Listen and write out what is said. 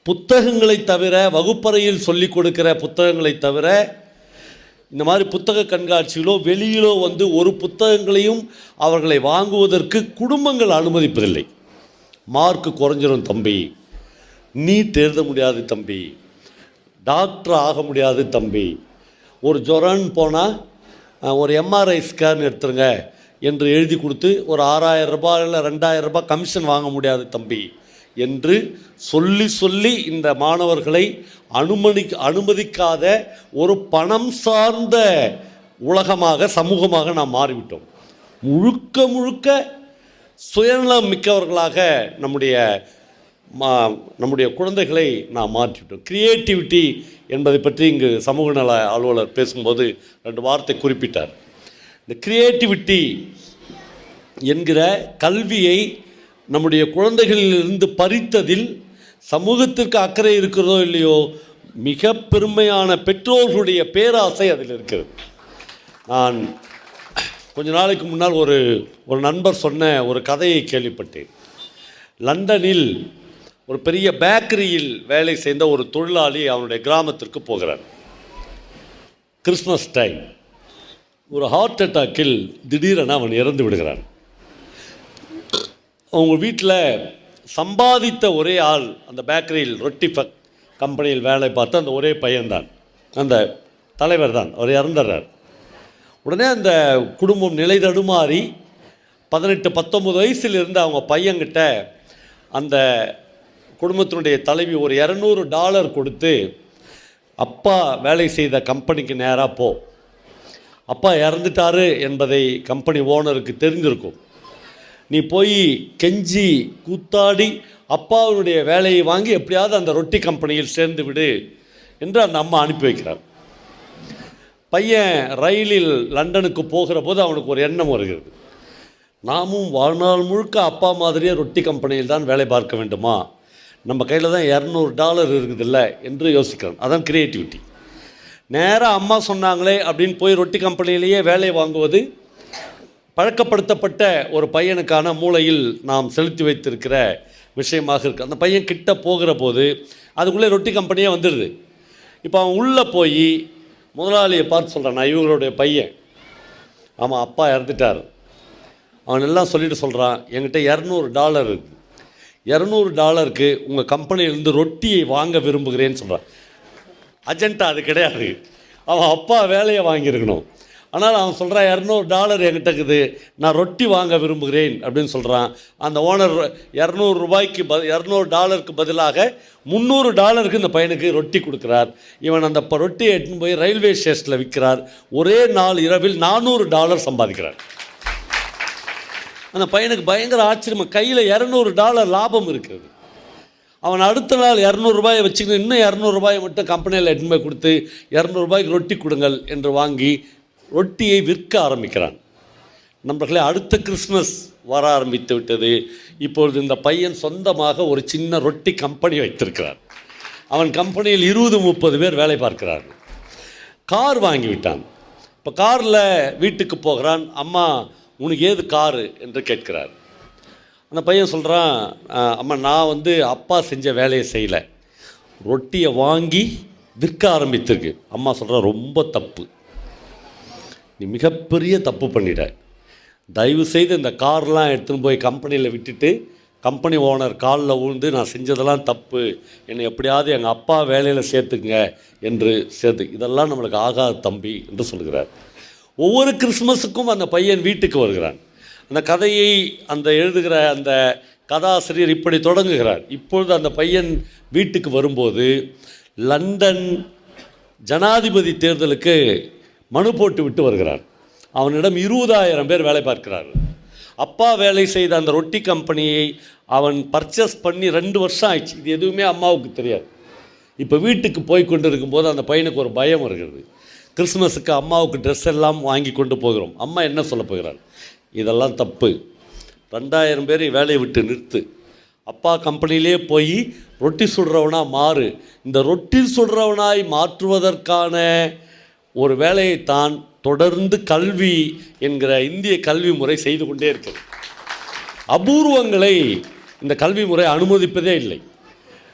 புத்தகங்களை தவிர, வகுப்பறையில் சொல்லிக் கொடுக்கிற புத்தகங்களை தவிர, இந்த மாதிரி புத்தக கண்காட்சிகளோ வெளியிலோ வந்து ஒரு புத்தகங்களையும் அவர்களை வாங்குவதற்கு குடும்பங்கள் அனுமதிப்பதில்லை. மார்க்கு குறைஞ்சிரும் தம்பி, நீட் எழுத முடியாது தம்பி, டாக்டர் ஆக முடியாது தம்பி, ஒரு ஜொரன்னு போனால் ஒரு எம்ஆர்ஐ ஸ்கேன் எடுத்துருங்க என்று எழுதி கொடுத்து ஒரு 6000 ரூபாய் இல்லை 2000 ரூபாய் கமிஷன் வாங்க முடியாது தம்பி என்று சொல்லி சொல்லி இந்த மாணவர்களை அனுமதிக்காத ஒரு பணம் சார்ந்த உலகமாக, சமூகமாக நாம் மாறிவிட்டோம். முழுக்க முழுக்க சுயநலம் மிக்கவர்களாக நம்முடைய குழந்தைகளை நாம் மாற்றிவிட்டோம். கிரியேட்டிவிட்டி என்பதை பற்றி இங்கு சமூக நல அலுவலர் பேசும்போது 2 வார்த்தை குறிப்பிட்டார். இந்த கிரியேட்டிவிட்டி என்கிற கல்வியை நம்முடைய குழந்தைகளிலிருந்து பறித்ததில் சமூகத்திற்கு அக்கறை இருக்கிறதோ இல்லையோ, மிக பெருமையான பெற்றோர்களுடைய பேராசை அதில் இருக்கிறது. நான் கொஞ்ச நாளைக்கு முன்னால் ஒரு நண்பர் சொன்ன ஒரு கதையை கேள்விப்பட்டேன். லண்டனில் ஒரு பெரிய பேக்கரியில் வேலை செய்த ஒரு தொழிலாளி அவனுடைய கிராமத்திற்கு போகிறார். Christmas time. ஒரு ஹார்ட் அட்டாக்கில் திடீரென அவன் இறந்து விடுகிறான். அவங்க வீட்டில் சம்பாதித்த ஒரே ஆள் அந்த பேக்கரியில் ரொட்டி கம்பெனியில் வேலை பார்த்த அந்த ஒரே பையன்தான், அந்த தலைவர் தான். அவர் இறந்துடுறார். உடனே அந்த குடும்பம் நிலை தடுமாறி 18-19 வயசில் இருந்து அவங்க பையன்கிட்ட அந்த குடும்பத்தினுடைய தலைவி ஒரு $200 கொடுத்து, அப்பா வேலை செய்த கம்பெனிக்கு நேராக போ, அப்பா இறந்துட்டாரு என்பதை கம்பெனி ஓனருக்கு தெரிஞ்சிருக்கும், நீ போய் கெஞ்சி கூத்தாடி அப்பாவுடைய வேலையை வாங்கி எப்படியாவது அந்த ரொட்டி கம்பெனியில் சேர்ந்து விடு என்று அந்த அம்மா அனுப்பி வைக்கிறார். பையன் ரயிலில் லண்டனுக்கு போகிற போது அவனுக்கு ஒரு எண்ணம் வருகிறது, நாமும் வாழ்நாள் முழுக்க அப்பா மாதிரியே ரொட்டி கம்பெனியில் தான் வேலை பார்க்க வேண்டுமா, நம்ம கையில் தான் $200 இருக்குதில்ல என்று யோசிக்கிறான். அதான் கிரியேட்டிவிட்டி. நேராக அம்மா சொன்னாங்களே அப்படின்னு போய் ரொட்டி கம்பெனியிலேயே வேலை வாங்குவது பழக்கப்படுத்தப்பட்ட ஒரு பையனுக்கான மூளையில் நாம் செலுத்தி வைத்திருக்கிற விஷயமாக இருக்குது. அந்த பையன் கிட்ட போகிற போது அதுக்குள்ளே ரொட்டி கம்பெனியே வந்துடுது. இப்போ அவன் உள்ளே போய் முதலாளியை பார்த்து சொல்கிறான், நான் இவங்களுடைய பையன், ஆமாம் அப்பா இறந்துட்டார். அவன் எல்லாம் சொல்லிட்டு சொல்கிறான், என்கிட்ட $200 இருக்குது, $200க்கு உங்கள் கம்பெனியிலேருந்து ரொட்டியை வாங்க விரும்புகிறேன்னு சொல்கிறான். அஜெண்டா அது கிடையாது, அவன் அப்பா வேலையை வாங்கியிருக்கணும். ஆனால் அவன் சொல்கிறான், $200 என்கிட்ட இருக்குது, நான் ரொட்டி வாங்க விரும்புகிறேன் அப்படின்னு சொல்கிறான். அந்த ஓனர் $200க்கு பதிலாக $300க்கு இந்த பையனுக்கு ரொட்டி கொடுக்குறார். இவன் அந்த ரொட்டியை எடுத்துன்னு போய் ரயில்வே ஸ்டேஷனில் விற்கிறார். ஒரே நாள் இரவில் $400 சம்பாதிக்கிறார். அந்த பையனுக்கு பயங்கர ஆச்சரியமாக, கையில் $200 லாபம் இருக்கிறது. அவன் அடுத்த நாள் $200 வச்சுக்கிட்டு இன்னும் $200 மட்டும் கம்பெனியில் எடுத்துன்னு போய் கொடுத்து $200 ரொட்டி கொடுங்கள் என்று வாங்கி ரொட்டியை விற்க ஆரம்பிக்கிறான். நண்பர்களே, அடுத்த கிறிஸ்மஸ் வர ஆரம்பித்து விட்டது. இப்பொழுது இந்த பையன் சொந்தமாக ஒரு சின்ன ரொட்டி கம்பெனி வைத்திருக்கிறார். அவன் கம்பெனியில் 20-30 பேர் வேலை பார்க்கிறார்கள். கார் வாங்கிவிட்டான். இப்போ காரில் வீட்டுக்கு போகிறான். அம்மா உனக்கு ஏது காரு என்று கேட்கிறார். அந்த பையன் சொல்கிறான், அம்மா நான் அப்பா செஞ்ச வேலையை செய்யலை, ரொட்டியை வாங்கி விற்க ஆரம்பித்திருக்கு. அம்மா சொல்கிறா, ரொம்ப தப்பு, நீ மிகப்பெரிய தப்பு பண்ணிட்ட, தயவு செய்து இந்த கார்லாம் எடுத்துன்னு போய் கம்பெனியில் விட்டுட்டு கம்பெனி ஓனர் காலில் விழுந்து நான் செஞ்சதெல்லாம் தப்பு, என்னை எப்படியாவது எங்கள் அப்பா வேலையில் சேர்த்துக்குங்க என்று இதெல்லாம் நம்மளுக்கு ஆகாது தம்பி என்று சொல்கிறார். ஒவ்வொரு கிறிஸ்மஸுக்கும் அந்த பையன் வீட்டுக்கு வருகிறான். அந்த கதையை எழுதுகிற அந்த கதாசிரியர் இப்படி தொடங்குகிறார். இப்பொழுது அந்த பையன் வீட்டுக்கு வரும்போது லண்டன் ஜனாதிபதி தேர்தலுக்கு மனு போட்டு விட்டு வருகிறார். அவனிடம் 20,000 பேர் வேலை பார்க்கிறார்கள். அப்பா வேலை செய்த அந்த ரொட்டி கம்பெனியை அவன் பர்ச்சேஸ் பண்ணி 2 வருஷம் ஆயிடுச்சு. இது எதுவுமே அம்மாவுக்கு தெரியாது. இப்போ வீட்டுக்கு போய் கொண்டு இருக்கும்போது அந்த பையனுக்கு ஒரு பயம் வருகிறது. கிறிஸ்மஸுக்கு அம்மாவுக்கு ட்ரெஸ் எல்லாம் வாங்கி கொண்டு போகிறோம். அம்மா என்ன சொல்ல போகிறார், இதெல்லாம் தப்பு, 2000 பேரை வேலையை விட்டு நிறுத்து, அப்பா கம்பெனியிலே போய் ரொட்டி சுடுறவனாக மாறு. இந்த ரொட்டி சுடுறவனாய் மாற்றுவதற்கான ஒரு வேலையைத்தான் தொடர்ந்து கல்வி என்கிற இந்திய கல்வி முறை செய்து கொண்டே இருக்கிறது. அபூர்வங்களை இந்த கல்வி முறை அனுமதிப்பதே இல்லை.